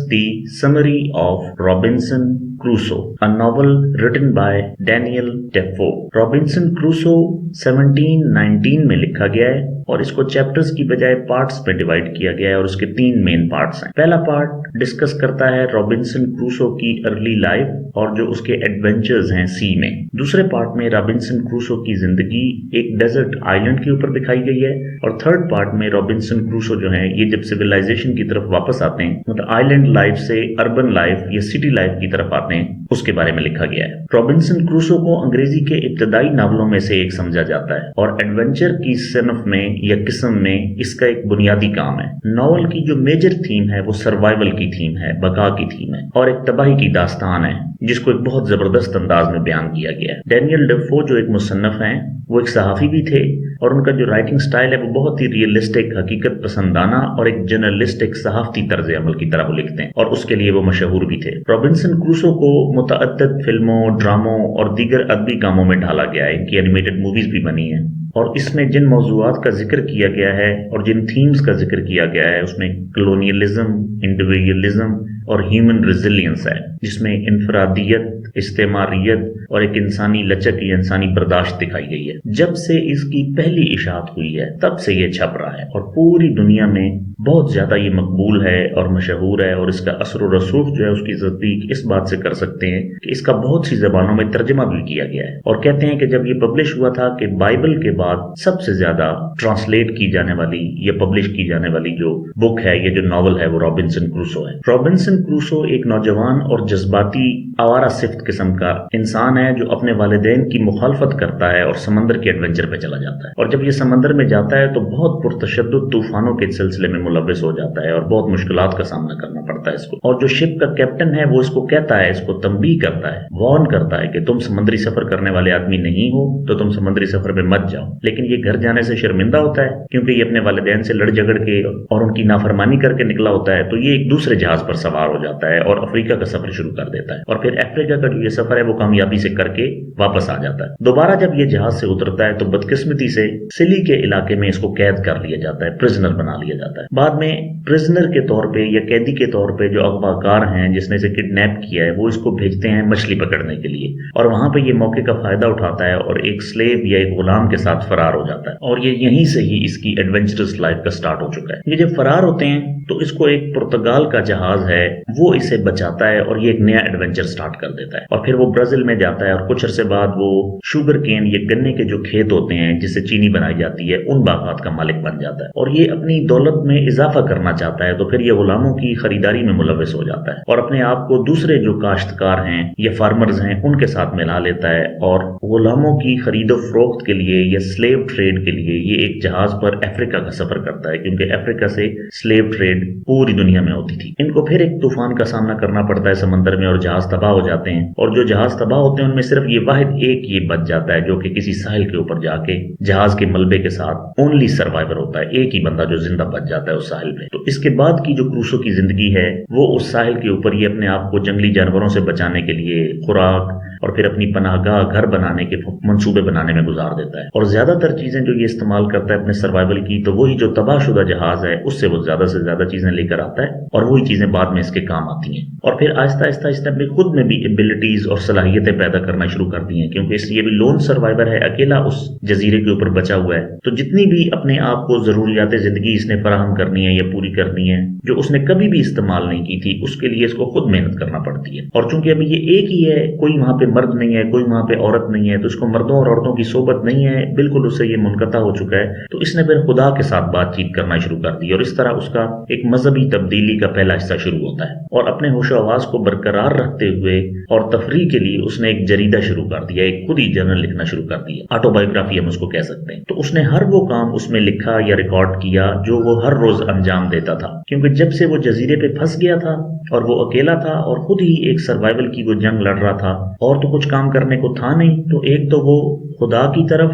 the summary of Robinson Crusoe, a novel written by Daniel Defoe. Robinson Crusoe 1719 में लिखा गया है और इसको चैप्टर्स की बजाय पार्ट्स में डिवाइड किया गया है और उसके 3 मेन पार्ट्स हैं। पहला पार्ट डिस्कस करता है रॉबिन्सन क्रूसो की अर्ली लाइफ और जो उसके एडवेंचर्स हैं सी में। दूसरे पार्ट में रॉबिन्सन क्रूसो की जिंदगी एक डेजर्ट आइलैंड के ऊपर दिखाई गई है और थर्ड पार्ट में रॉबिन्सन क्रूसो जो है ये जब सिविलाइजेशन की तरफ वापस आते हैं, मतलब आइलैंड लाइफ से अर्बन लाइफ या सिटी लाइफ की तरफ आते हैं, उसके बारे में लिखा गया है। रॉबिन्सन क्रूसो को अंग्रेजी के इब्तदाई नावलों में से एक समझा जाता है और एडवेंचर की सिनफ में या किस्म में इसका एक बुनियादी काम है। नॉवल की जो मेजर थीम है वो सर्वाइवल की थीम है, बका की थीम है और एक तबाही की दास्तान है जिसको एक बहुत जबरदस्त अंदाज में बयान किया गया है। डैनियल डेफो जो एक मुसन्नफ हैं, वो एक सहाफ़ी भी थे और उनका जो राइटिंग स्टाइल है वो बहुत ही रियलिस्टिक, हकीकत पसंदाना और एक जर्नलिस्टिक सहाफ़ती तर्ज अमल की तरह वो लिखते हैं और उसके लिए वो मशहूर भी थे। रॉबिन्सन क्रूसो को मुतअद्दिद फिल्मों, ड्रामों और दीगर अदबी कामों में ढाला गया है। इनकी एनिमेटेड मूवीज भी बनी हैं और इसमें जिन मौज़ूआत का जिक्र किया गया है और जिन थीम्स का जिक्र किया गया है उसमें कलोनियलिज्म, इंडिविजुअलिज्म और ह्यूमन रेजिलियंस है, जिसमें इनफरादियत, इस्तेमारियत और एक इंसानी लचक या इंसानी बर्दाश्त दिखाई गई है। जब से इसकी पहली इशाअत हुई है तब से ये छप रहा है और पूरी दुनिया में बहुत ज्यादा ये मकबूल है और मशहूर है और इसका असर और रसूख जो है उसकी तस्दीक इस बात से कर सकते हैं कि इसका बहुत सी जबानों में तर्जमा भी किया गया है और कहते हैं कि जब ये पब्लिश हुआ था कि बाइबल के बाद सबसे ज्यादा ट्रांसलेट की जाने वाली या पब्लिश की जाने वाली जो बुक है, ये जो नॉवल है, वो रॉबिन्सन क्रूसो है। रॉबिन्सन क्रूसो एक नौजवान और जज्बाती आवारा सिफ्त किस्म का इंसान है जो अपने वालिदैन की मुखालफत करता है और समंदर के एडवेंचर पे चला जाता है और जब ये समंदर में जाता है तो बहुत पुरतशद्दुद तूफानों के सिलसिले में मुलव्वस हो जाता है और बहुत मुश्किलात का सामना करना पड़ता है इसको। और जो शिप का कैप्टन है वो इसको कहता है, इसको तंबीह करता है, वार्न करता है कि तुम समुद्री सफर करने वाले आदमी नहीं हो तो तुम समुद्री सफर में मत जाओ। लेकिन ये घर जाने से शर्मिंदा होता है क्योंकि ये अपने वालिदैन से लड़ झगड़ के और उनकी नाफरमानी करके निकला होता है, तो ये एक दूसरे जहाज पर सवार हो जाता है और अफ्रीका का सफर शुरू कर देता है और फिर अफ्रीका का जो ये सफर है वो कामयाबी से करके वापस आ जाता है। दोबारा जब ये जहाज से उतरता है तो बदकिस्मती से सिली के इलाके में इसको कैद कर लिया जाता है, प्रिजनर बना लिया जाता है। बाद में प्रिजनर के तौर पे या कैदी के तौर पे जो अगवाकार हैं जिसने इसे किडनैप किया है वो इसको भेजते हैं मछली पकड़ने के लिए और वहां पे ये मौके का फायदा उठाता है और एक स्लेव या एक गुलाम के साथ फरार हो जाता है और ये यहीं से ही इसकी एडवेंचरस लाइफ का स्टार्ट हो चुका है। ये जब फरार होते हैं तो इसको एक पुर्तगाल का जहाज है वो इसे बचाता है और ये एक नया एडवेंचर स्टार्ट कर देता है और फिर वो ब्राजील में जाता है और कुछ अरसे बाद वो शुगर केन, ये गन्ने के जो खेत होते हैं जिससे चीनी बनाई जाती है, उन बागात का मालिक बन जाता है और ये अपनी दौलत में इजाफा करना चाहता है तो फिर ये गुलामों की खरीदारी में मुलव्वस हो जाता है और अपने आप को दूसरे जो काश्तकार हैं या फार्मर्स हैं उनके साथ मिला लेता है और गुलामों की खरीदो फरोख्त के लिए या स्लेव ट्रेड के लिए ये एक जहाज पर अफ्रीका का सफर करता है क्योंकि अफ्रीका से स्लेव ट्रेड पूरी दुनिया में होती थी। इनको फिर एक तूफान का सामना करना पड़ता है समंदर में और जहाज तबाह हो जाते हैं और जो जहाज तबाह होते हैं उनमें सिर्फ ये वाहिद एक ये बच जाता है जो कि किसी साहिल के ऊपर जाके जहाज के मलबे के साथ ओनली सर्वाइवर होता है, एक ही बंदा जो जिंदा बच जाता है उस साहिल पे। तो इसके बाद की जो क्रूसो की जिंदगी है वो उस साहिल के ऊपर ये अपने आप को जंगली जानवरों से बचाने के लिए खुराक और फिर अपनी पनाहगाह घर बनाने के मंसूबे बनाने में गुजार देता है और ज्यादातर चीजें जो ये इस्तेमाल करता है अपने सर्वाइवल की तो वही जो तबाहशुदा जहाज है उससे वो ज्यादा से ज्यादा चीजें लेकर आता है और वही चीजें बाद में इसके काम आती हैं और फिर आहिस्ता आहिस्ता इसने अपने खुद में भी एबिलिटीज और सलाहियतें पैदा करना शुरू कर दी हैं क्योंकि इसलिए भी लोन सर्वाइवर है, अकेला उस जजीरे के ऊपर बचा हुआ है। तो जितनी भी अपने आप को जरूरियात जिंदगी इसने फराहम करनी है या पूरी करनी है जो उसने कभी भी इस्तेमाल नहीं की थी, उसके लिए इसको खुद मेहनत करना पड़ती है। और चूंकि अभी ये एक ही है, कोई वहां पे मर्द नहीं है, कोई वहां पे औरत नहीं है, तो इसको मर्दों और औरतों की सोबत नहीं है, बिल्कुल उससे ये मुनक़ता हो चुका है। तो इसने फिर खुदा के साथ बातचीत करना शुरू कर दी और इस तरह उसका एक मजहबी तब्दीली का पहला हिस्सा शुरू होता है और अपने होशो आवाज को बरकरार रखते हुए और तफरीह के लिए उसने एक जरीदा शुरू कर दिया, एक खुद ही जर्नल लिखना शुरू कर दिया, ऑटोबायोग्राफी हम उसको कह सकते हैं। तो उसने हर वो काम उसमें लिखा या रिकॉर्ड किया जो वो हर रोज अंजाम देता था क्योंकि जब से वो जजीरे पे फंस गया था और वो अकेला था और खुद ही एक सर्वाइवल की वो जंग लड़ रहा था और तो कुछ काम करने को था नहीं, तो एक तो वो खुदा की तरफ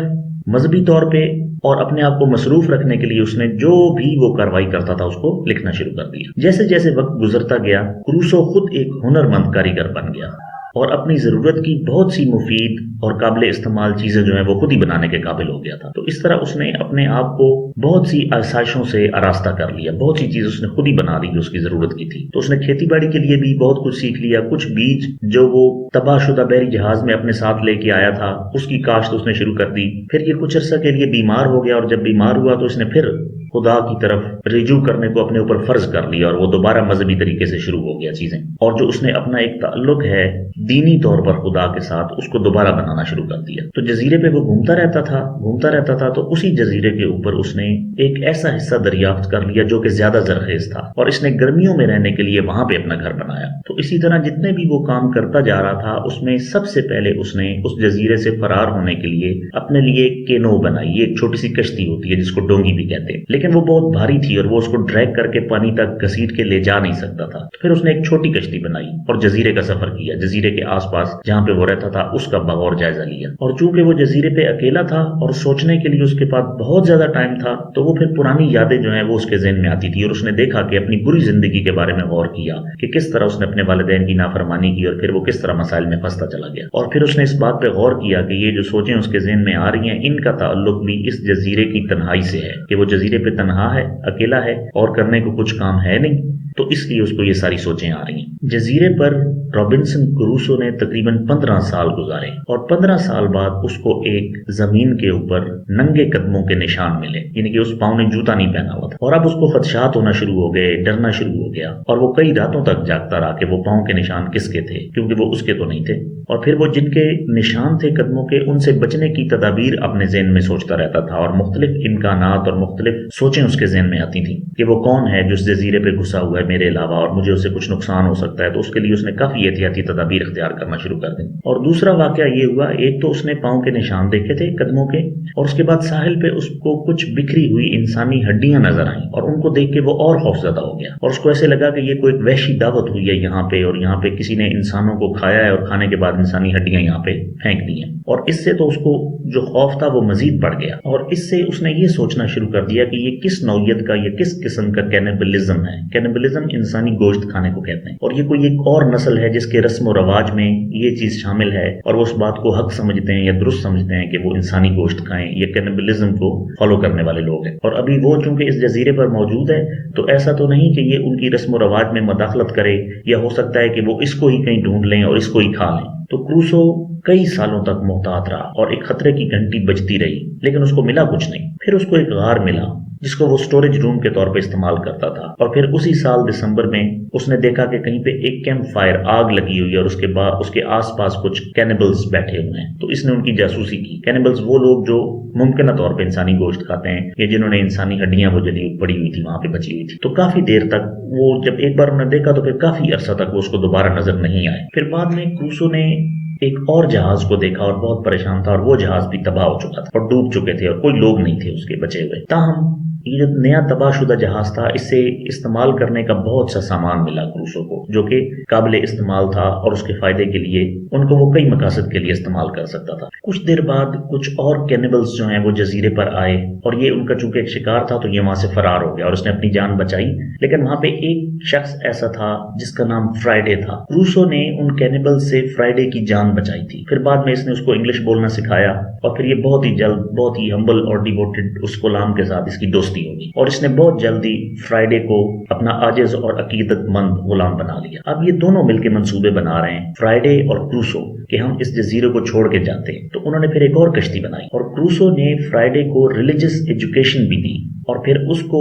मजहबी तौर पे और अपने आप को मसरूफ रखने के लिए उसने जो भी वो कार्रवाई करता था उसको लिखना शुरू कर दिया। जैसे जैसे वक्त गुजरता गया क्रूसो खुद एक हुनरमंद कारीगर बन गया اور اپنی ضرورت کی بہت سی مفید اور قابل استعمال چیزیں جو ہیں وہ خود ہی بنانے کے قابل ہو گیا تھا. تو اس طرح اس نے اپنے آپ کو بہت سی آسائشوں سے آراستہ کر لیا، بہت سی چیز اس نے خود ہی بنا لی جو اس کی ضرورت کی تھی. تو اس نے کھیتی باڑی کے لیے بھی بہت کچھ سیکھ لیا. کچھ بیج جو وہ تباہ شدہ بحری جہاز میں اپنے ساتھ لے کے آیا تھا اس کی کاشت اس نے شروع کر دی. پھر یہ کچھ عرصہ کے لیے بیمار ہو گیا، اور جب بیمار ہوا تو اس نے پھر خدا کی طرف رجوع کرنے کو اپنے اوپر فرض کر لیا، اور وہ دوبارہ مذہبی طریقے سے شروع ہو گیا چیزیں. اور جو اس نے اپنا ایک تعلق ہے دینی طور پر خدا کے ساتھ اس کو دوبارہ بنانا شروع کر دیا. تو جزیرے پہ وہ گھومتا رہتا تھا تو اسی جزیرے کے اوپر اس نے ایک ایسا حصہ دریافت کر لیا جو کہ زیادہ زرخیز تھا، اور اس نے گرمیوں میں رہنے کے لیے وہاں پہ اپنا گھر بنایا. تو اسی طرح جتنے بھی وہ کام کرتا جا رہا تھا اس میں سب سے پہلے اس نے اس جزیرے سے فرار ہونے کے لیے اپنے لیے ایک کینو بنائی. یہ ایک چھوٹی سی کشتی ہوتی ہے جس کو ڈونگی بھی کہتے ہیں، لیکن وہ بہت بھاری تھی اور وہ اس کو ڈریگ کر کے پانی تک گھسیٹ کے لے جا نہیں سکتا تھا. پھر اس نے ایک چھوٹی کشتی بنائی اور جزیرے کا سفر کیا. جزیرے کے آس پاس جہاں پہ وہ رہتا تھا اس کا بغور جائزہ لیا. اور چونکہ وہ جزیرے پہ اکیلا تھا اور سوچنے کے لیے اس کے پاس بہت زیادہ ٹائم تھا، تو وہ پھر پرانی یادیں جو ہیں وہ اس کے ذہن میں آتی تھی، اور اس نے دیکھا کہ اپنی بری زندگی کے بارے میں غور کیا کہ کس طرح اس نے اپنے والدین کی نافرمانی کی اور پھر وہ کس طرح مسائل میں پھنستا چلا گیا. اور پھر اس نے اس بات پہ غور کیا کہ یہ جو سوچیں اس کے ذہن میں آ رہی ہیں ان کا تعلق بھی اس جزیرے کی تنہائی سے ہے، کہ وہ جزیرے پہ تنہا ہے، اکیلا ہے اور کرنے کو کچھ کام ہے نہیں، تو اس لیے اس کو یہ ساری سوچیں آ رہی ہیں. جزیرے پر رابنسن کروسو نے تقریباً 15 سال گزارے، اور 15 سال بعد اس کو ایک زمین کے اوپر ننگے قدموں کے نشان ملے، یعنی کہ اس پاؤں نے جوتا نہیں پہنا ہوا تھا. اور اب اس کو خدشات ہونا شروع ہو گئے، ڈرنا شروع ہو گیا، اور وہ کئی راتوں تک جاگتا رہا کہ وہ پاؤں کے نشان کس کے تھے، کیونکہ وہ اس کے تو نہیں تھے. اور پھر وہ جن کے نشان تھے قدموں کے ان سے بچنے کی تدابیر اپنے ذہن میں سوچتا رہتا تھا، اور مختلف امکانات اور مختلف سوچیں اس کے ذہن میں آتی تھیں کہ وہ کون ہے جو اس جزیرے پہ گھسا ہوا ہے میرے علاوہ اور مجھے اسے کچھ نقصان ہو سکتا ہے. تو اس کے لیے اس نے کافی احتیاطی تدابیر اختیار کرنا شروع کر دیں. اور دوسرا واقعہ یہ ہوا، ایک تو اس نے پاؤں کے نشان دیکھے تھے قدموں کے، اور اس کے بعد ساحل پہ اس کو کچھ بکھری ہوئی انسانی ہڈیاں نظر آئیں، اور ان کو دیکھ کے وہ اور خوفزدہ ہو گیا، اور اس کو ایسے لگا کہ یہ کوئی ایک وحشی دعوت ہوئی ہے یہاں پہ، اور یہاں پہ کسی نے انسانوں کو کھایا ہے اور کھانے کے بعد انسانی ہڈیاں یہاں پہ پھینک دی ہیں. اور اس سے تو اس کو جو خوف تھا وہ مزید بڑھ گیا، اور اس سے اس نے یہ سوچنا شروع کر دیا کہ یہ کس نوعیت کا، یہ کس قسم کا کینیبلزم ہے. کینیبلزم انسانی گوشت کھانے کو کہتے ہیں، اور یہ کوئی ایک اور نسل ہے جس کے رسم و رواج میں یہ چیز شامل ہے، اور وہ اس بات کو حق سمجھتے ہیں یا درست سمجھتے ہیں کہ وہ انسانی گوشت کھائیں. یہ کینیبلزم کو فالو کرنے والے لوگ ہیں، اور ابھی وہ چونکہ اس جزیرے پر موجود ہے تو ایسا تو نہیں کہ یہ ان کی رسم و رواج میں مداخلت کرے، یا ہو سکتا ہے کہ وہ اس کو ہی کہیں ڈھونڈ لیں اور اس کو ہی کھا لیں. تو کروسو کئی سالوں تک محتاط رہا اور ایک خطرے کی گھنٹی بجتی رہی، لیکن اس کو ملا کچھ نہیں. پھر اس کو ایک غار ملا جس کو وہ سٹوریج روم کے طور پہ استعمال کرتا تھا، اور پھر اسی سال دسمبر میں اس نے دیکھا کہ کہیں پہ ایک کیمپ فائر آگ لگی ہوئی ہے، اور اس کے بعد اس کے آس پاس کچھ کینیبلز بیٹھے ہوئے ہیں. تو اس نے ان کی جاسوسی کی. کینیبلز وہ لوگ جو ممکنہ طور پہ انسانی گوشت کھاتے ہیں، یا جنہوں نے انسانی ہڈیاں وہ جلی پڑی ہوئی تھی وہاں پہ بچی ہوئی تھی. تو کافی دیر تک وہ جب ایک بار انہوں نے دیکھا تو پھر کافی عرصہ تک وہ اس کو دوبارہ نظر نہیں آئے. پھر بعد میں کروسو نے ایک اور جہاز کو دیکھا اور بہت پریشان تھا، اور وہ جہاز بھی تباہ ہو چکا تھا اور ڈوب چکے تھے، اور کوئی لوگ نہیں تھے اس کے بچے ہوئے. تاہم یہ جو نیا تباہ شدہ جہاز تھا اس سے استعمال کرنے کا بہت سا سامان ملا کروسو کو، جو کہ قابل استعمال تھا، اور اس کے فائدے کے لیے ان کو وہ کئی مقاصد کے لیے استعمال کر سکتا تھا. کچھ دیر بعد کچھ اور کینیبلز جو ہیں وہ جزیرے پر آئے، اور یہ ان کا چونکہ ایک شکار تھا تو یہ وہاں سے فرار ہو گیا اور اس نے اپنی جان بچائی. لیکن وہاں پہ ایک شخص ایسا تھا جس کا نام فرائیڈے تھا. کروسو نے ان کینیبلز سے فرائیڈے کی جان بچائی تھی. پھر بعد میں اس نے اس کو انگلش بولنا سکھایا، اور پھر یہ بہت ہی جلد بہت ہی ہمبل اور ڈیووٹڈ اس غلام کے ساتھ اس کی دوستی ہوگی، اور اس نے بہت جلدی فرائیڈے کو اپنا عاجز اور عقیدت مند غلام بنا لیا. اب یہ دونوں مل کے منصوبے بنا رہے ہیں، فرائیڈے اور کروسو، کہ ہم اس جزیرے کو چھوڑ کے جاتے ہیں. تو انہوں نے پھر ایک اور کشتی بنائی، اور کروسو نے فرائیڈے کو ریلیجس ایجوکیشن بھی دی، اور پھر اس کو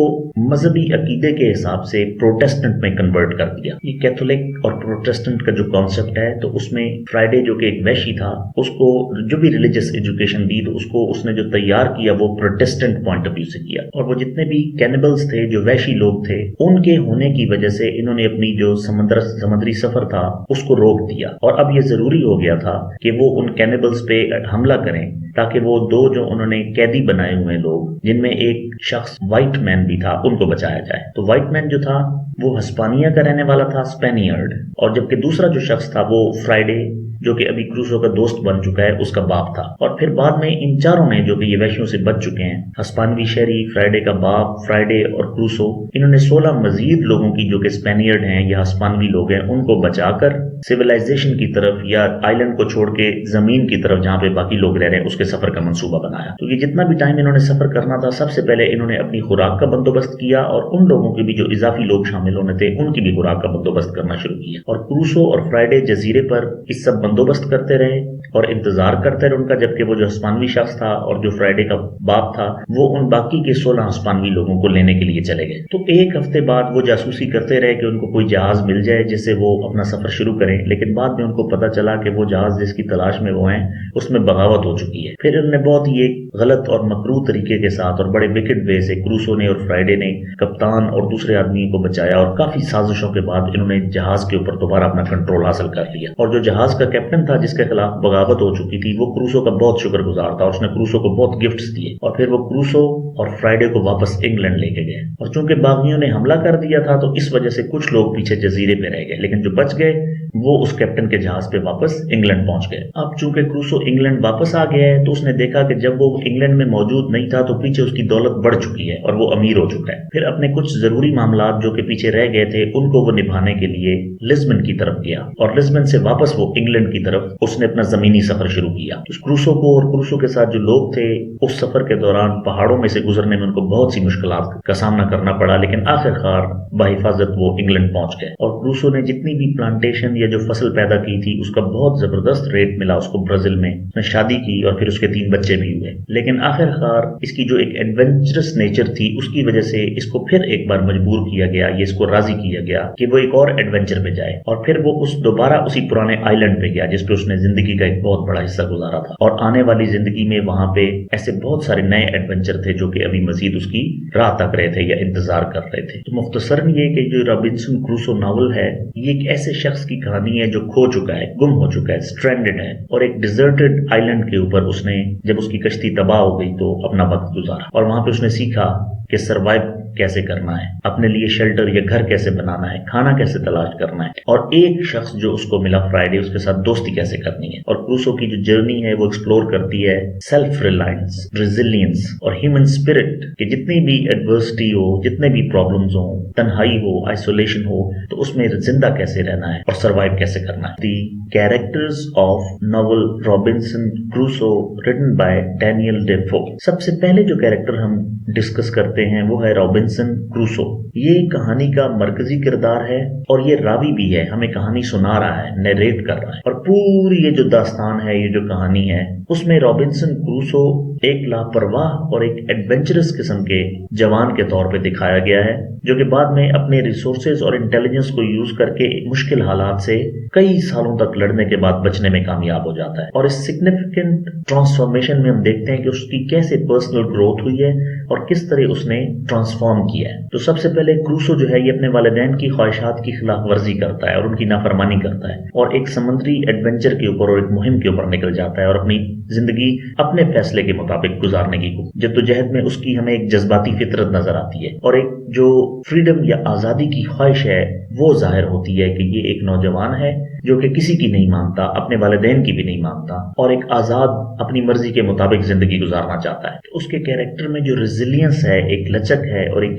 مذہبی عقیدے کے حساب سے پروٹیسٹنٹ میں کنورٹ کر دیا. یہ کیتھولک اور پروٹیسٹنٹ کا جو کانسیپٹ ہے، تو اس میں فرائیڈے جو کہ ایک وحشی تھا، اس کو جو بھی ریلیجس ایجوکیشن دی تو اس کو اس نے جو تیار کیا وہ پروٹیسٹنٹ پوائنٹ آف ویو سے کیا. اور وہ جتنے بھی کینیبلز تھے جو وحشی لوگ تھے، ان کے ہونے کی وجہ سے انہوں نے اپنی جو سمندری سفر تھا اس کو روک دیا. اور اب یہ ضروری ہو گیا تھا کہ وہ ان کینیبلز پہ حملہ کریں، تاکہ وہ دو جو انہوں نے قیدی بنائے ہوئے لوگ، جن میں ایک شخص وائٹ مین بھی تھا، ان کو بچایا جائے. تو وائٹ مین جو تھا وہ ہسپانیہ کا رہنے والا تھا، اسپینیارڈ، اور جبکہ دوسرا جو شخص تھا وہ فرائیڈے जो कि अभी क्रूसो का दोस्त बन चुका है, उसका बाप था। और फिर बाद में इन चारों ने, जो कि ये वैश्यों से बच चुके हैं, हिस्पानवी शहरी, फ्राइडे का बाप, फ्राइडे और क्रूसो, इन्होंने 16 मजीद लोगों की, जो कि स्पेनियर्ड हैं या हिस्पानवी लोग हैं, उनको बचाकर सिविलाइजेशन की तरफ या आइलैंड को छोड़ के जमीन की तरफ जहां पे बाकी लोग रह रहे हैं उसके सफर का मंसूबा बनाया। तो ये जितना भी टाइम इन्होंने सफर करना था, सबसे पहले इन्होंने अपनी खुराक का बंदोबस्त किया और उन लोगों के भी जो इजाफी लोग शामिल होने थे उनकी भी खुराक का बंदोबस्त करना शुरू किया। और क्रूसो और फ्राइडे जजीरे पर इस सब बंदोबस्त करते रहे और इंतजार करते रहे उनका, जबकि वो जो हिस्पानवी शख्स था और जो फ्राइडे का बाप था वो उन बाकी के 16 हिस्पानवी लोगों को लेने के लिए चले गए। तो एक हफ्ते बाद वो जासूसी करते रहे कि उनको कोई जहाज मिल जाए जिससे वो अपना सफर शुरू करें, लेकिन बाद में उनको पता चला कि वो जहाज जिसकी तलाश में वो हैं उसमें बगावत हो चुकी है। फिर उन्होंने बहुत ही एक गलत और मकरू तरीके के साथ और बड़े विकेट वे से क्रूसो ने और फ्राइडे ने कप्तान और दूसरे आदमी को बचाया और काफी साजिशों के बाद इन्होंने जहाज के ऊपर दोबारा अपना कंट्रोल हासिल कर लिया। और जो जहाज का कैप्टन था जिसके खिलाफ बगावत हो चुकी थी, वो क्रूसो का बहुत शुक्रगुजार था और उसने क्रूसो को बहुत गिफ्ट्स दिए। और फिर वो क्रूसो और फ्राइडे को वापस इंग्लैंड लेके गए। और चूंकि बागियों ने हमला कर दिया था तो इस वजह से कुछ लोग पीछे जजीरे पे रह गए, लेकिन जो बच गए वो उस कैप्टन के जहाज पे वापस इंग्लैंड पहुंच गए। अब चूंकि क्रूसो इंग्लैंड वापस आ गया है तो उसने देखा कि जब वो इंग्लैंड में मौजूद नहीं था तो पीछे उसकी दौलत बढ़ चुकी है और वो अमीर हो चुका है। फिर अपने कुछ जरूरी मामलात जो कि पीछे रह गए थे उनको वो निभाने के लिए लिस्बन की तरफ गया और लिस्बन से वापस वो इंग्लैंड की तरफ उसने अपना जमीनी सफर शुरू किया। तो क्रूसो को और क्रूसो के साथ जो लोग थे उस सफर के दौरान पहाड़ों में से गुजरने में उनको बहुत सी मुश्किलात का सामना करना पड़ा, लेकिन आखिरकार बहिफाजत वो इंग्लैंड पहुंच गए। और क्रूसो ने जितनी भी प्लांटेशन या जो फसल पैदा की थी उसका बहुत जबरदस्त रेट मिला उसको ब्राजील में। उसने शादी की और फिर उसके 3 बच्चे भी हुए, लेकिन आखिरकार इसकी जो एक एडवेंचरस नेचर थी उसकी वजह से इसको फिर एक बार मजबूर किया गया, ये इसको राजी किया गया कि वो एक और एडवेंचर पे जाए। और फिर वो उस दोबारा उसी पुराने आइलैंड पे गया जिसपे उसने जिंदगी का एक बहुत बड़ा हिस्सा गुजारा था। और आने वाली जिंदगी में वहां पे ऐसे बहुत सारे नए एडवेंचर थे जो कि अभी मजीद उसकी राह तक रहे थे या इंतजार कर रहे थे। तो मुख्तसरन ये कि जो रॉबिन्सन क्रूसो नावल है ये एक ऐसे शख्स की कहानी है जो खो चुका है, गुम हो चुका है, स्ट्रैंडेड है और एक डिजर्टेड आइलैंड के ऊपर उसने, जब उसकी कश्ती तबाह हो गई तो अपना वक्त गुजारा और वहां पे उसने सीखा कि सरवाइव कैसे करना है, अपने लिए शेल्टर या घर कैसे बनाना है, खाना कैसे तलाश करना है। और एक शख्स जो उसको मिला फ्राइडे, उसके साथ दोस्ती कैसे करनी है। और क्रूसो की जो जर्नी है वो एक्सप्लोर करती है सेल्फ रिलायंस, रेजिलियंस और ह्यूमन स्पिरिट कि जितनी भी एडवर्सिटी हो, जितने भी प्रॉब्लम्स हो, तन्हाई हो, आइसोलेशन हो, तो उसमें जिंदा कैसे रहना है और सर्वाइव कैसे करना है। The characters of novel Robinson Crusoe written by Daniel Defoe. सबसे पहले जो कैरेक्टर हम डिस्कस करते हैं वो है रॉबिन्सन क्रूसो। ये कहानी का मरकजी किरदार है और ये रावी भी है, हमें कहानी सुना रहा है, नरेट कर रहा है। और पूरी ये जो दास्तान है, ये जो कहानी है, उसमें रॉबिन्सन क्रूसो एक लापरवाह और एक एडवेंचरस किस्म के जवान के तौर पे दिखाया गया है जो कि बाद में अपने रिसोर्सेज और इंटेलिजेंस को यूज करके मुश्किल हालात से कई सालों तक लड़ने के बाद बचने में कामयाब हो जाता है। और इस सिग्निफिकेंट ट्रांसफॉर्मेशन में हम देखते हैं कि उसकी कैसे पर्सनल ग्रोथ हुई है और किस तरह उसने ट्रांसफॉर्म किया है। तो सबसे पहले क्रूसो जो है ये अपने वालिदैन की ख्वाहिशात की खिलाफ वर्जी करता है और उनकी नाफरमानी करता है और एक समुद्री एडवेंचर के ऊपर और एक मुहिम के ऊपर निकल जाता है और अपनी जिंदगी अपने फैसले के मुताबिक गुजारने की जद्दोजहद में उसकी हमें एक जज्बाती फितरत नजर आती है और एक जो फ्रीडम या आजादी की ख्वाहिश है वो जाहिर होती है कि ये एक नौजवान है जो कि किसी की नहीं मानता, अपने वालिदैन की भी नहीं मानता और एक आजाद अपनी मर्जी के मुताबिक जिंदगी गुजारना चाहता है। तो उसके कैरेक्टर में जो रेजिलियंस है, एक लचक है और एक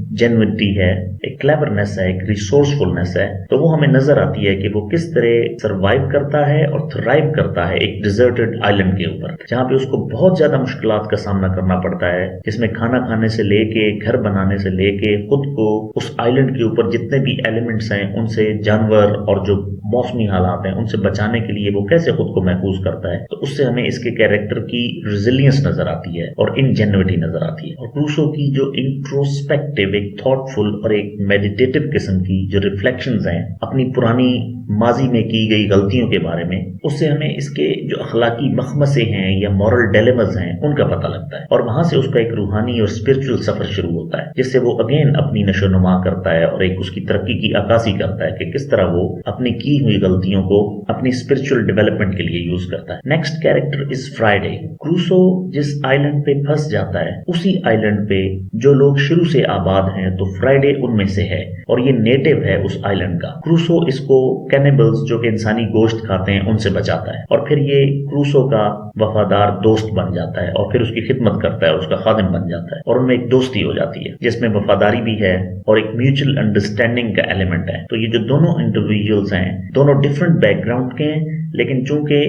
जेन्युइनिटी है, एक क्लेवरनेस है, एक रिसोर्सफुलनेस है, तो वो हमें नजर आती है कि वो किस तरह सरवाइव करता है और थ्राइव करता है एक डिजर्टेड आइलैंड के ऊपर जहां पे उसको बहुत ज्यादा मुश्किलात का सामना करना पड़ता है, जिसमें खाना खाने से लेके घर बनाने से लेके खुद को उस आइलैंड के ऊपर जितने भी एलिमेंट्स हैं उनसे, जानवर और जो मौसमी हालात हैं उनसे बचाने के लिए वो कैसे खुद को महफूज करता है। तो उससे हमें इसके कैरेक्टर की रेजिलियंस नजर आती है और इनजेन्युइनिटी नजर आती है। और क्रूसो की जो इंट्रोस्पेक्टिव, एक थॉटफुल और एक मेडिटेटिव किस्म की जो रिफ्लेक्शंस हैं अपनी पुरानी माजी में की गई गलतियों के बारे में, उससे हमें इसके जो अखलाकी मखमसे हैं या मॉरल डिलेमास हैं उनका पता लगता है और वहां से उसका एक रूहानी और स्पिरिचुअल सफर शुरू होता है जिससे वो अगेन अपनी नशोनुमा करता है और एक उसकी तरक्की की अक्कासी करता है कि किस तरह वो अपनी की हुई गलतियों को अपनी स्पिरिचुअल डेवलपमेंट के लिए यूज करता है। Next character is Friday. Crusoe जिस आइलैंड पे फंस जाता है उसी आइलैंड पे जो लोग शुरू से आबाद हैं तो फ्राइडे उनमें से है और ये नेटिव है उस आइलैंड का। क्रूसो इसको कैनिबल्स जो कि इंसानी गोश्त खाते हैं उनसे बचाता है और फिर ये क्रूसो का वफादार दोस्त बन जाता है और फिर उसकी खिदमत करता है, उसका खादिम बन जाता है और उनमें एक दोस्ती हो जाती है जिसमें वफादारी भी है और एक म्यूचुअल अंडरस्टैंडिंग का एलिमेंट है। तो ये जो दोनों इंडिविजुअल्स हैं दोनों डिफरेंट बैकग्राउंड के हैं, लेकिन चूंकि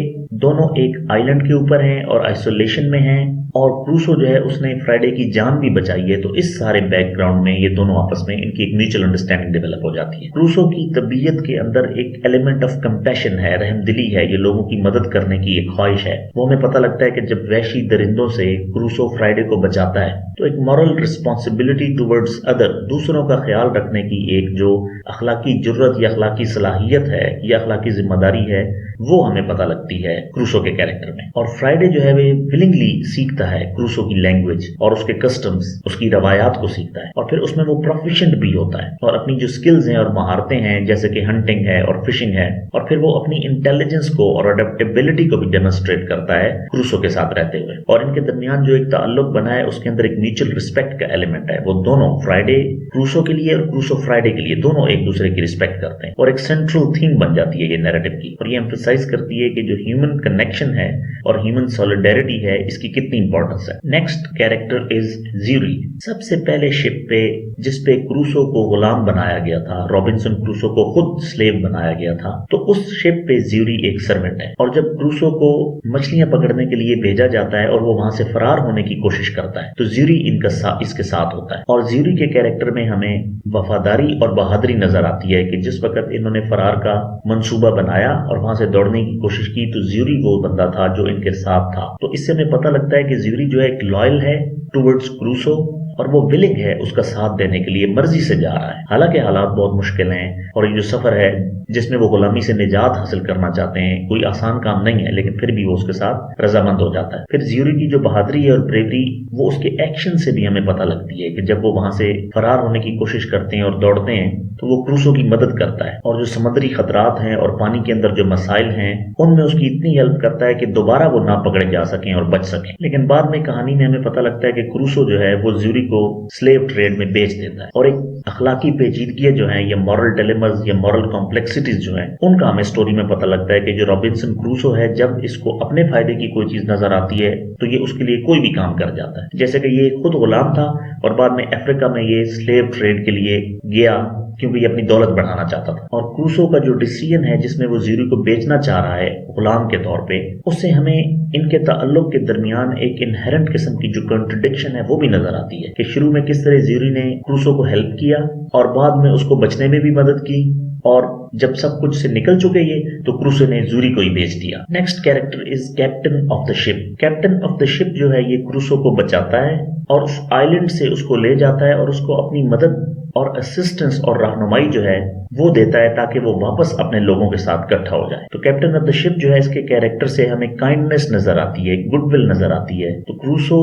दोनों एक आइलैंड के ऊपर हैं और आइसोलेशन में हैं और क्रूसो जो है उसने फ्राइडे की जान भी बचाई है, तो इस सारे बैकग्राउंड में ये दोनों आपस में इनकी एक म्यूचुअल अंडरस्टैंडिंग डेवलप हो जाती है। क्रूसो की तबीयत के अंदर एक एलिमेंट ऑफ कंपैशन है, रहमदिली है, ये लोगों की मदद करने की एक ख्वाहिश है। वो हमें पता लगता है कि जब वहशी दरिंदों से क्रूसो फ्राइडे को बचाता है तो एक मॉरल रिस्पॉन्सिबिलिटी टुवर्ड्स अदर, दूसरों का ख्याल रखने की एक जो अखलाकी जुर्रत या अखलाकी सलाहियत है या अखलाकी जिम्मेदारी है वो हमें पता लगती है क्रूसो के कैरेक्टर में। और फ्राइडे जो है वे विलिंगली सीखता है क्रूसो की लैंग्वेज और उसके कस्टम्स, उसकी रवायात को सीखता है और फिर उसमें वो प्रोफिशिएंट भी होता है और अपनी जो स्किल्स हैं और महारतें हैं जैसे कि हंटिंग है और फिशिंग है और फिर वो अपनी इंटेलिजेंस को और अडेप्टेबिलिटी को भी डेमोन्स्ट्रेट करता है क्रूसो के साथ रहते हुए। और इनके दरमियान जो एक ताल्लुक बना है उसके अंदर एक म्यूचुअल रिस्पेक्ट का एलिमेंट है। वो दोनों फ्राइडे क्रूसो के लिए और क्रूसो फ्राइडे के लिए दोनों एक दूसरे की रिस्पेक्ट करते हैं और एक सेंट्रल थीम बन जाती है ये नैरेटिव की और ये एम्फसाइज करती है कि जो ह्यूमन कनेक्शन है और ह्यूमन सॉलिडेरिटी है इसकी कितनी इंपॉर्टेंस है। Next character is jury. सबसे पहले शिप पे जिस पे क्रूसो को गुलाम बनाया गया था, रॉबिन्सन क्रूसो को खुद स्लेव बनाया गया था, तो उस शिप पे ज्यूरी एक सर्वेंट है और जब क्रूसो को मछलियां पकड़ने के लिए भेजा जाता है और वो वहां से फरार होने की कोशिश करता है तो ज्यूरी इसके साथ होता है। और ज्यूरी के कैरेक्टर में हमें वफादारी और बहादुरी नजर आती है कि जिस वक्त इन्होंने फरार का मंसूबा बनाया और वहां से दौड़ने की कोशिश की तो ज्यूरी वो बंदा था जो इनके साथ था। तो इससे हमें पता लगता है कि ज्यूरी जो है एक लॉयल है टुवर्ड्स क्रूसो और वो विलिंग है उसका साथ देने के लिए, मर्जी से जा रहा है। हालांकि हालात बहुत मुश्किल हैं और ये जो सफर है जिसमें वो गुलामी से निजात हासिल करना चाहते हैं कोई आसान काम नहीं है, लेकिन फिर भी वो उसके साथ रजामंद हो जाता है। फिर ज्यूरी की जो बहादुरी है और ब्रेवरी वो उसके एक्शन से भी हमें पता लगती है कि जब वो वहां से फरार होने की कोशिश करते हैं और दौड़ते हैं तो वो क्रूसो की मदद करता है और जो समुद्री खतरात हैं और पानी के अंदर जो मसाइल हैं उनमें उसकी इतनी हेल्प करता है कि दोबारा वो ना पकड़े जा सकें और बच सकें। लेकिन बाद में कहानी में हमें पता लगता है कि क्रूसो जो है वो ज्यूरी को स्लेव ट्रेड में बेच देता है और एक अखलाकी पेचीदगियां जो है या मॉरल डिलेमास या मॉरल कॉम्प्लेक्सिटीज जो है उनका हमें स्टोरी में पता लगता है कि जो रॉबिन्सन क्रूसो है जब इसको अपने फायदे की कोई चीज नजर आती है तो ये उसके लिए कोई भी काम कर जाता है। जैसे कि ये खुद गुलाम था और बाद में अफ्रीका में ये स्लेव ट्रेड के लिए गया क्योंकि ये अपनी दौलत बढ़ाना चाहता था। और क्रूसो का जो डिसीजन है जिसमें वो ज्यूरी को बेचना चाह रहा है गुलाम के तौर पे, उससे हमें इनके ताल्लुक के दरमियान एक इनहेरेंट किस्म की जो कॉन्ट्रडिक्शन है वो भी नजर आती है कि शुरू में किस तरह ज्यूरी ने क्रूसो को हेल्प किया और बाद में उसको बचने में भी मदद की और जब सब कुछ से निकल चुके ये तो क्रूसो ने ज्यूरी को ही बेच दिया। Next character is captain of the ship. Captain of the ship जो है ये क्रूसो को बचाता है और उस आइलैंड से उसको ले जाता है और उसको अपनी मदद और असिस्टेंस और रहनुमाई जो है वो देता है ताकि वो वापस अपने लोगों के साथ इकट्ठा हो जाए। तो कैप्टन ऑफ द शिप जो है इसके कैरेक्टर से हमें काइंडनेस नजर आती है, गुडविल नजर आती है। तो क्रूसो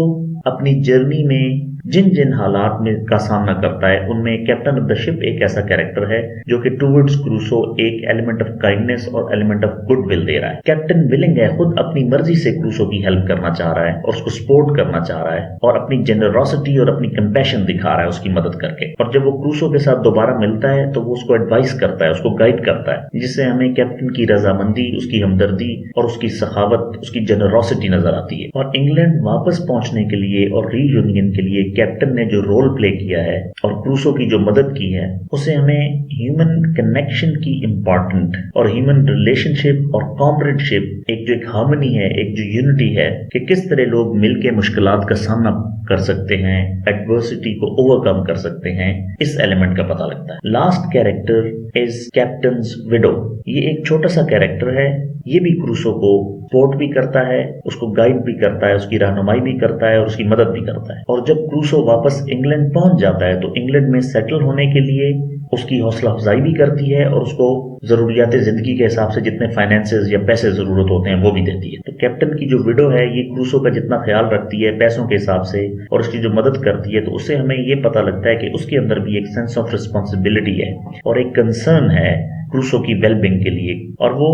अपनी जर्नी में जिन जिन हालात में का सामना करता है उनमें कैप्टन ऑफ द शिप एक ऐसा कैरेक्टर है जो कि टुवर्ड्स क्रूसो एक एलिमेंट ऑफ काइंडनेस और एलिमेंट ऑफ गुडविल दे रहा है। कैप्टन विलिंग है, खुद अपनी मर्जी से क्रूसो की हेल्प करना चाह रहा है और उसको सपोर्ट करना चाह रहा है और अपनी जेनरोसिटी और अपनी कंपैशन दिखा रहा है उसकी मदद करके। और जब वो क्रूसो के साथ दोबारा मिलता है तो वो उसको एडवाइस करता है, उसको गाइड करता है, जिससे हमें कैप्टन की रजामंदी, उसकी हमदर्दी और उसकी सखावत, उसकी जेनरोसिटी नजर आती है। और इंग्लैंड वापस पहुंचने के लिए और रीयूनियन के लिए कैप्टन ने जो रोल प्ले किया है और क्रूसो की जो मदद की है उसे हमें ह्यूमन कनेक्शन की इंपॉर्टेंट और ह्यूमन रिलेशनशिप और कॉमरेडशिप, एक जो एक हार्मनी है, एक जो यूनिटी है कि किस तरह लोग मिलके मुश्किलात का सामना कर सकते हैं, एडवर्सिटी को ओवरकम कर सकते हैं, इस एलिमेंट का पता लगता है। Last character is captains window. ये एक छोटा सा कैरेक्टर है, ये भी क्रूसो को सपोर्ट भी करता है, उसको गाइड भी करता है, उसकी रहनुमाई भी करता है और उसकी मदद भी करता है। और जब क्रूसो वापस इंग्लैंड पहुंच जाता है तो इंग्लैंड में सेटल होने के लिए उसकी हौसला अफजाई भी करती है और उसको जरूरियात जिंदगी के हिसाब से जितने फाइनेंसेस या पैसे जरूरत होते हैं वो भी देती है। तो कैप्टन की जो विडो है ये क्रूसो का जितना ख्याल रखती है पैसों के हिसाब से और उसकी जो मदद करती है, तो उससे हमें ये पता लगता है कि उसके अंदर भी एक सेंस ऑफ रिस्पॉन्सिबिलिटी है और एक कंसर्न है क्रूसो की वेलबींग के लिए। और वो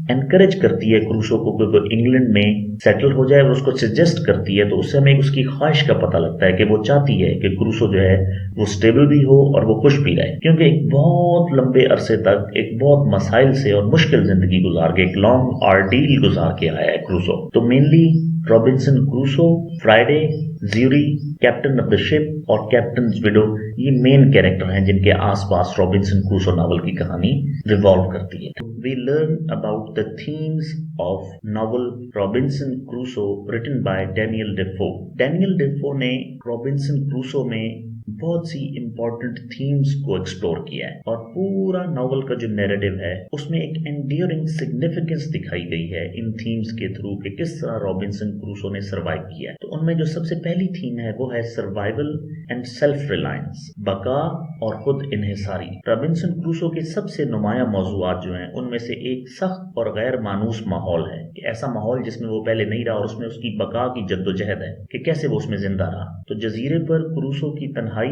एनकरेज करती है क्रूसो को कि वो इंग्लैंड में सेटल हो जाए और उसको सजेस्ट करती है, तो उससे हमें उसकी ख्वाहिश का पता लगता है कि वो चाहती है कि क्रूसो जो है वो स्टेबल भी हो और वो खुश भी रहे, क्योंकि एक बहुत लंबे अरसे तक एक बहुत मसाइल से और मुश्किल जिंदगी गुजार के, एक लॉन्ग आर्डील गुजार के आया है क्रूसो। तो mainly Robinson Crusoe, Friday, jury, captain of the ship और कैप्टन विडो, ये मेन कैरेक्टर हैं जिनके आसपास रॉबिन्सन क्रूसो नावल की कहानी रिवॉल्व करती है। We learn about the themes of novel Robinson Crusoe written by Daniel Defoe. Daniel Defoe ने रॉबिन्सन क्रूसो में बहुत सी इंपॉर्टेंट थीम्स को एक्सप्लोर किया है और पूरा नॉवल का जो नैरेटिव है उसमें एक एंड्यूरिंग सिग्निफिकेंस दिखाई गई है इन थीम्स के थ्रू कि किस तरह रॉबिन्सन क्रूसो ने सर्वाइव किया है। तो उनमें जो सबसे पहली थीम है वो है सर्वाइवल एंड सेल्फ रिलायंस, बका और खुद इन्हिसारी। रॉबिन्सन क्रूसो के सबसे नुमाया मौजूआत जो हैं उनमें से एक सख्त और गैर मानूस माहौल है, ऐसा माहौल जिसमें वो पहले नहीं रहा और उसमें उसकी बका की जद्दोजहद है कि कैसे वो उसमें जिंदा रहा। तो जजीरे पर क्रूसो की तन्हाई,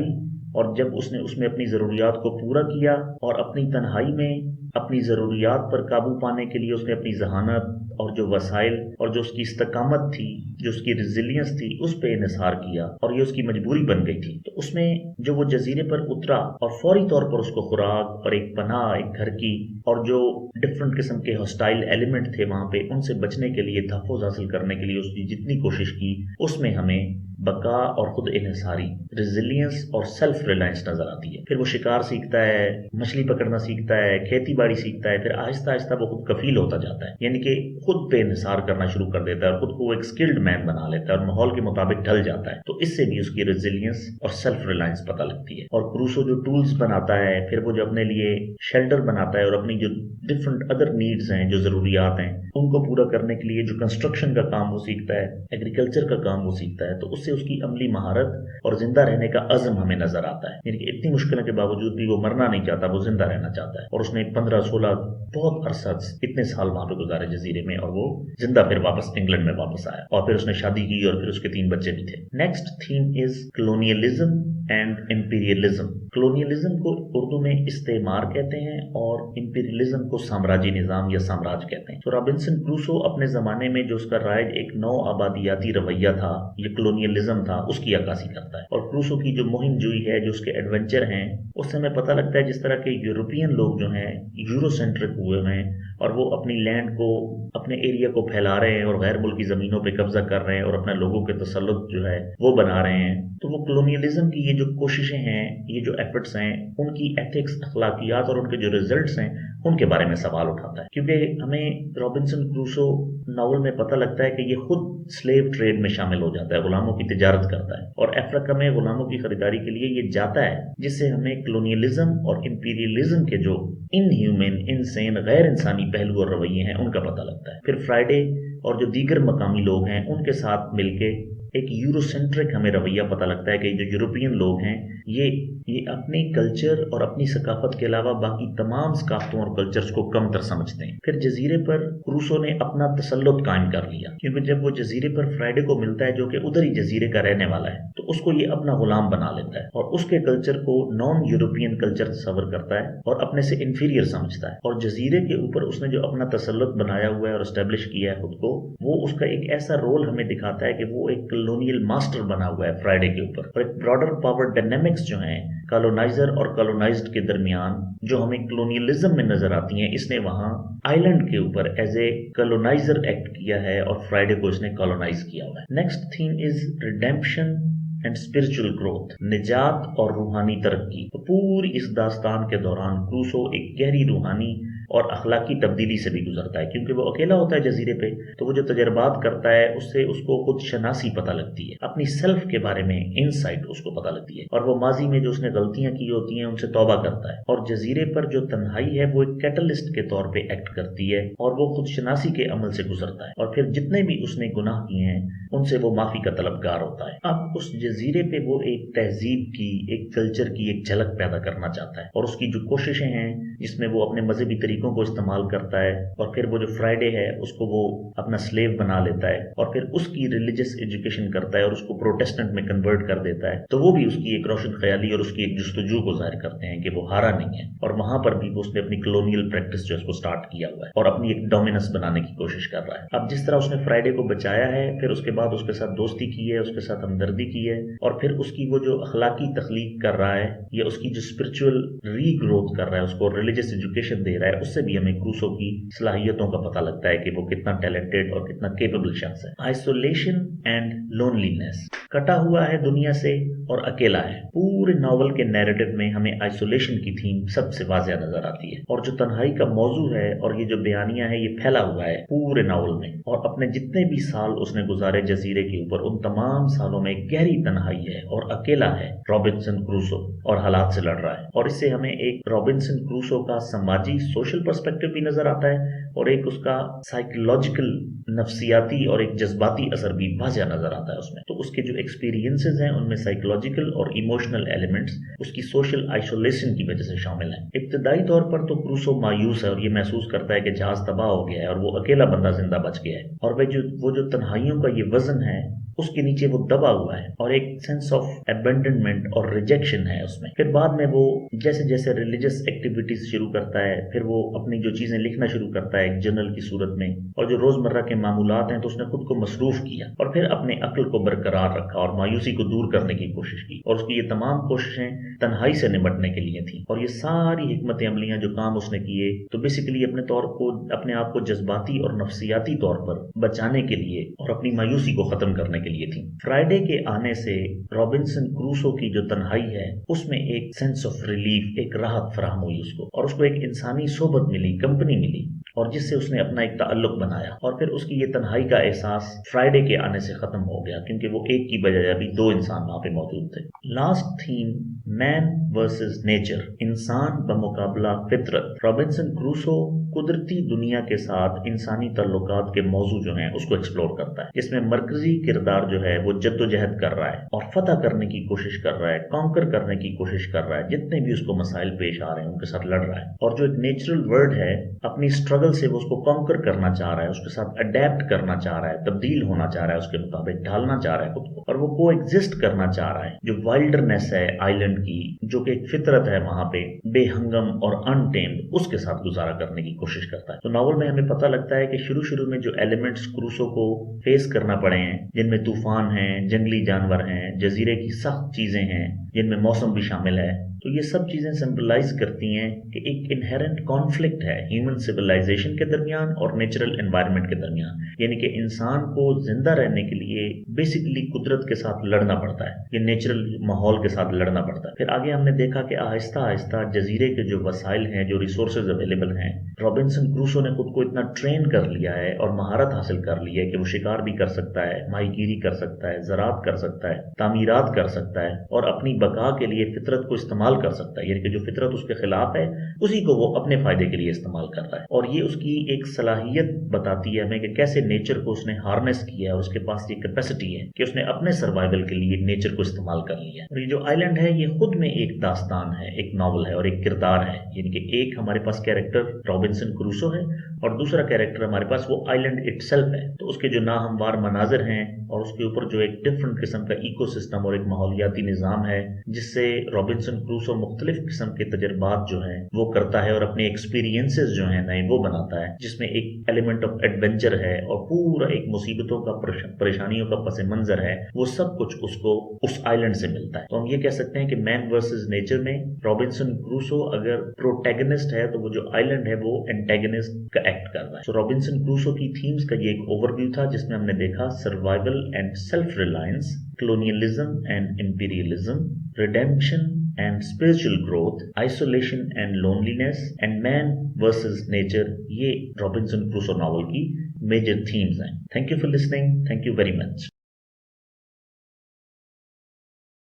और जब उसने उसमें अपनी ज़रूरियात को पूरा किया और अपनी तन्हाई में अपनी ज़रूरियात पर काबू पाने के लिए उसने अपनी जहानत और जो वसाइल और जो उसकी इस्तकामत थी, जो उसकी रिजिलियंस थी, उस पर इन्हिसार किया और ये उसकी मजबूरी बन गई थी। तो उसमें जो वो जजीरे पर उतरा और फौरी तौर पर उसको खुराक और एक पनाह, एक घर की, और जो डिफरेंट किस्म के हॉस्टाइल एलिमेंट थे वहां पे, उनसे बचने के लिए, तहफ़्फ़ुज़ हासिल करने के लिए उसने जितनी कोशिश की, उसमें हमें बका और खुद इन्हिसारी, रिजिलियंस और सेल्फ रिलायंस नजर आती है। फिर वो शिकार सीखता है, मछली पकड़ना सीखता है, खेती बाड़ी सीखता है, फिर आहिस्ता आहिस्ता वो खुद कफील होता जाता है, यानी कि खुद पे इन्हिसार करना शुरू कर देता है और खुद को एक स्किल्ड मैन बना लेता है और माहौल के मुताबिक ढल जाता है। तो इससे भी उसकी रिजिलियंस और सेल्फ रिलायंस पता लगती है। और क्रूसो जो टूल्स बनाता है, फिर वो जो अपने लिए शेल्टर बनाता है और अपनी जो डिफरेंट अदर नीड्स हैं, जो जरूरियात हैं, उनको पूरा करने के लिए जो कंस्ट्रक्शन का काम वो सीखता है, एग्रीकल्चर का काम वो सीखता है, तो उससे उसकी अमली महारत और जिंदा रहने का अज़्म हमें नजर आता है। यानी कि इतनी मुश्किलों के बावजूद भी वो मरना नहीं चाहता, वो जिंदा रहना चाहता है। और उसने 15-16 बहुत अरसा, इतने साल वहां पे गुजारे जजीरे में, और वो जिंदा फिर वापस इंग्लैंड में वापस आया और फिर उसने शादी की और फिर उसके 3 बच्चे भी थे। Next theme is colonialism and imperialism. Colonialism को उर्दू में इस्तेमार कहते हैं और इंपीरियलिज्म को साम्राज्य निजाम या साम्राज्य कहते हैं। तो रॉबिन्सन क्रूसो अपने जमाने में जो उसका राइज एक नौ आबादियाती रवैया था, ये कलोनियलिज्म था, उसकी अक्कासी करता है। और क्रूसो की जो मुहिम जुई है, जो उसके एडवेंचर हैं, उससे हमें पता लगता है जिस तरह के यूरोपियन लोग जो हैं यूरोसेंट्रिक हुए हैं और वो अपनी लैंड को, अपने एरिया को फैला रहे हैं और गैर मुल्की ज़मीनों पे कब्जा कर रहे हैं और अपने लोगों के तसल्लुत जो है वो बना रहे हैं। तो वो कलोनियलिज्म की ये जो कोशिशें हैं, ये जो एफर्ट्स हैं, उनकी एथिक्स, अखलाकियात और उनके जो रिजल्ट्स हैं, उनके बारे में सवाल उठाता है। क्योंकि हमें रॉबिन्सन क्रूसो नावल में पता लगता है कि ये खुद स्लेव ट्रेड में शामिल हो जाता है, गुलामों की तिजारत करता है और अफ्रीका में गुलामों की खरीदारी के लिए ये जाता है, जिससे हमें कलोनियलिज्म और इंपीरियलिज्म के जो इनह्यूमन, इनसेन, गैर इंसानी पहलू और रवैये हैं उनका पता लगता है। फिर फ्राइडे और जो दीगर मकामी लोग हैं उनके साथ मिलके एक यूरोसेंट्रिक हमें रवैया पता लगता है कि जो यूरोपियन लोग हैं ये अपने कल्चर और अपनी सकाफत के अलावा बाकी तमाम सकाफतों और कल्चर्स को कम तर समझते हैं। फिर जजीरे पर क्रूसो ने अपना तसल्लुत कायम कर लिया, क्योंकि जब वो जजीरे पर फ्राइडे को मिलता है जो कि उधर ही जजीरे का रहने वाला है, तो उसको ये अपना गुलाम बना लेता है और उसके कल्चर को नॉन यूरोपियन कल्चर तस्वर करता है और अपने से इंफीरियर समझता है। और जजीरे के ऊपर उसने जो अपना तसल्लुत बनाया हुआ है और एस्टेब्लिश किया है खुद को, वो उसका एक ऐसा रोल हमें दिखाता है कि वो एक कॉलोनियल मास्टर बना हुआ है फ्राइडे के ऊपर। और एक ब्रॉडर पावर डायनेमिक्स जो हैं कॉलोनाइजर और कॉलोनाइज्ड के दरमियान जो हमें कॉलोनियलिज्म में नजर आती हैं, इसने वहां आइलैंड के ऊपर एज ए कॉलोनाइजर एक्ट किया है और फ्राइडे को इसने कॉलोनाइज किया हुआ है। Next theme is redemption and spiritual growth, निजात और रूहानी तरक्की। तो पूरी इस दास्तान के दौरान क्रूसो एक गहरी रूहानी और अखलाकी तब्दीली से भी गुजरता है, क्योंकि वो अकेला होता है जजीरे पे, तो वो जो तजर्बात करता है उससे उसको खुद शनासी पता लगती है, अपनी सेल्फ के बारे में इनसाइट उसको पता लगती है, और वो माजी में जो उसने गलतियां की होती हैं उनसे तौबा करता है। और जजीरे पर जो तन्हाई है वो एक कैटलिस्ट के तौर पे एक्ट करती है और वो खुद शनासी के अमल से गुजरता है और फिर जितने भी उसने गुनाह किए हैं उनसे वो माफी का तलबगार होता है। अब उस जजीरे पे वो एक तहजीब की, एक कल्चर की एक झलक पैदा करना चाहता है और उसकी जो कोशिशें हैं जिसमें वो अपने मजहबी तरीकों को इस्तेमाल करता है और फिर वो जो फ्राइडे है उसको वो अपना स्लेव बना लेता है और फिर उसकी रिलीजियस एजुकेशन करता है और उसको प्रोटेस्टेंट में कन्वर्ट कर देता है, तो वो भी उसकी एक रोशन ख्याली और उसकी एक जुस्तजू को जाहिर करते हैं कि वो हारा नहीं है और वहां पर भी उसने अपनी कॉलोनियल प्रैक्टिस जो है उसको स्टार्ट किया हुआ है और अपनी एक डोमिनेंस बनाने की कोशिश कर रहा है। अब जिस तरह उसने फ्राइडे को बचाया है, फिर उसके बाद उसके साथ दोस्ती की है, उसके साथ हमदर्दी की है और फिर उसकी वो जो अखलाकी तख्लीक कर रहा है या उसकी जो स्पिरिचुअल रीग्रोथ कर रहा है, उसको रिलीजियस एजुकेशन दे रहा है, उससे भी हमें क्रूसो की सलाहियतों का पता लगता है कि वो कितना टैलेंटेड और कितना केपेबल शख्स है। आइसोलेशन एंड लोनलीनेस, कटा हुआ है दुनिया से और अकेला है। पूरे नॉवल के नैरेटिव में हमें आइसोलेशन की थीम सबसे वाज़िया नजर आती है और जो तन्हाई का मौजू है और ये जो बयानिया है ये फैला हुआ है पूरे नॉवल में। और अपने जितने भी साल उसने गुजारे जजीरे के ऊपर, उन तमाम सालों में गहरी तन्हाई है और अकेला है रॉबिन्सन क्रूसो और हालात से लड़ रहा है। और इससे हमें एक रॉबिन्सन क्रूसो का समाजी सोशल पर्सपेक्टिव भी नजर आता है और एक उसका साइकोलॉजिकल नफ्सियाती और एक जज्बाती असर भी वाज़िया नजर आता है उसमें। तो उसके जो एक्सपीरियंसेस हैं उनमें साइकोलॉजिकल और इमोशनल एलिमेंट्स उसकी सोशल आइसोलेशन की वजह से शामिल हैं। इब्तदाई तौर पर तो क्रूसो मायूस है और ये महसूस करता है कि जहाज तबाह हो गया है और वो अकेला बंदा जिंदा बच गया है और वो जो तन्हाइयों का ये वजन है उसके नीचे वो दबा हुआ है और एक सेंस ऑफ अबेंडनमेंट और रिजेक्शन है उसमें। फिर बाद में वो जैसे जैसे रिलीजियस एक्टिविटीज शुरू करता है, फिर वो अपनी जो चीजें लिखना शुरू करता है एक जर्नल की सूरत में, और जो रोजमर्रा के मामूलात हैं तो उसने खुद को मसरूफ किया और फिर अपने अक्ल को बरकरार रखा और मायूसी को दूर करने की कोशिश की। और उसकी ये तमाम कोशिशें तन्हाई से निपटने के लिए थी और ये सारी हिकमत अमलियां जो काम उसने किए तो बेसिकली अपने आप को जज्बाती और नफ्सियाती तौर पर बचाने के लिए और अपनी मायूसी को खत्म करने के लिए थी। फ्राइडे के आने से रॉबिन्सन क्रूसो की जो तन्हाई है उसमें एक सेंस ऑफ रिलीफ, एक राहत फराहम हुई उसको और उसको एक इंसानी सोबत मिली, कंपनी मिली और जिससे उसने अपना एक ताल्लुक बनाया। और फिर उसकी ये तन्हाई का एहसास फ्राइडे के आने से खत्म हो गया क्योंकि वो एक की बजाय अभी दो इंसान वहां पे मौजूद थे। Last theme man versus nature, इंसान बमुकाबला फितरत। रॉबिन्सन क्रूसो कुदरती दुनिया के साथ इंसानी ताल्लुकात के मौजू जो हैं उसको एक्सप्लोर करता है, जिसमें मरकजी किरदार जो है वो जद्दोजहद कर रहा है और फतह करने की कोशिश कर रहा है, कॉन्कर करने की कोशिश कर रहा है, जितने भी उसको मसाइल पेश आ रहे हैं उनके साथ लड़ रहा है। और जो एक नेचुरल वर्ल्ड है अपनी स्ट्रगल से वो उसको कॉन्कर करना चाह रहा है, उसके साथ अडेप्ट करना चाह रहा है, तब्दील होना चाह रहा है, उसके मुताबिक ढालना चाह रहा है खुद को और वो को एग्जिस्ट करना चाह रहा है। जो वाइल्डरनेस है आइलैंड की, जो कि एक फितरत है वहां पे बेहंगम और अनटेम्ड, उसके साथ गुजारा करने की कोशिश करता है। तो नॉवल में हमें पता लगता है कि शुरू में जो एलिमेंट्स क्रूसो को फेस करना पड़े हैं, जिनमें तूफान है, जंगली जानवर हैं, जजीरे की सख्त चीजें हैं, जिनमें मौसम भी शामिल है, तो ये सब चीजें सिंबलाइज करती हैं कि एक इनहेरेंट कॉन्फ्लिक्ट है ह्यूमन सिविलाइजेशन के दरमियान और नेचुरल एनवायरनमेंट के दरमियान। यानी कि इंसान को जिंदा रहने के लिए बेसिकली कुदरत के साथ लड़ना पड़ता है, ये नेचुरल माहौल के साथ लड़ना पड़ता है। फिर आगे हमने देखा कि आहिस्ता आहिस्ता जजीरे के जो वसाइल हैं, जो रिसोर्सेज अवेलेबल हैं, रॉबिन्सन क्रूसो ने खुद को इतना ट्रेन कर लिया है और महारत हासिल कर ली है कि वो शिकार भी कर सकता है, माहीगीरी कर सकता है, ज़राअत कर सकता है, तामीरात कर सकता है और अपनी बका के लिए फितरत को इस्तेमाल कर सकता है। यानी कि जो फितरत उसके खिलाफ है उसी को वो अपने फायदे के लिए इस्तेमाल कर रहा है। और ये उसकी एक सलाहियत बताती है हमें कि कैसे नेचर को उसने हार्नेस किया है और उसके पास ये कैपेसिटी है कि उसने अपने सर्वाइवल के लिए नेचर को इस्तेमाल कर लिया। और ये जो आइलैंड है ये खुद में एक दास्तान है, एक नॉवल है और एक किरदार है। यानी कि एक हमारे पास कैरेक्टर रॉबिन्सन क्रूसो है और दूसरा कैरेक्टर हमारे पास वो आइलैंड इटसेल्फ है। तो उसके जो नाहमवार मनाजिर हैं और उसके ऊपर जो एक डिफरेंट किस्म का इकोसिस्टम और एक माहौलियाती निज़ाम है जिससे रॉबिन्सन क्रूसो मुख्तलिफ किस्म के तजर्बात जो हैं वो करता है और अपने एक्सपीरियंसेस जो हैं नए वो बनाता है, जिसमें एक एलिमेंट ऑफ एडवेंचर है और पूरा एक मुसीबतों का परेशानियों का पस मंजर है। वो सब कुछ उसको उस आइलैंड से मिलता है। तो हम ये कह सकते हैं कि मैन वर्सेस नेचर में रॉबिन्सन क्रूसो अगर प्रोटैगनिस्ट है तो वो जो आइलैंड है वो एंटेगनिस्ट का एक्ट कर रहा है। तो रॉबिन्सन क्रूसो की थीम्स का ये एक ओवरव्यू था जिसमें हमने देखा survival and self reliance, colonialism and imperialism, redemption and spiritual growth, isolation and loneliness, and man versus nature, ये रॉबिन्सन क्रूसो नॉवल की मेजर थीम्स हैं। Thank you for listening, thank you very much.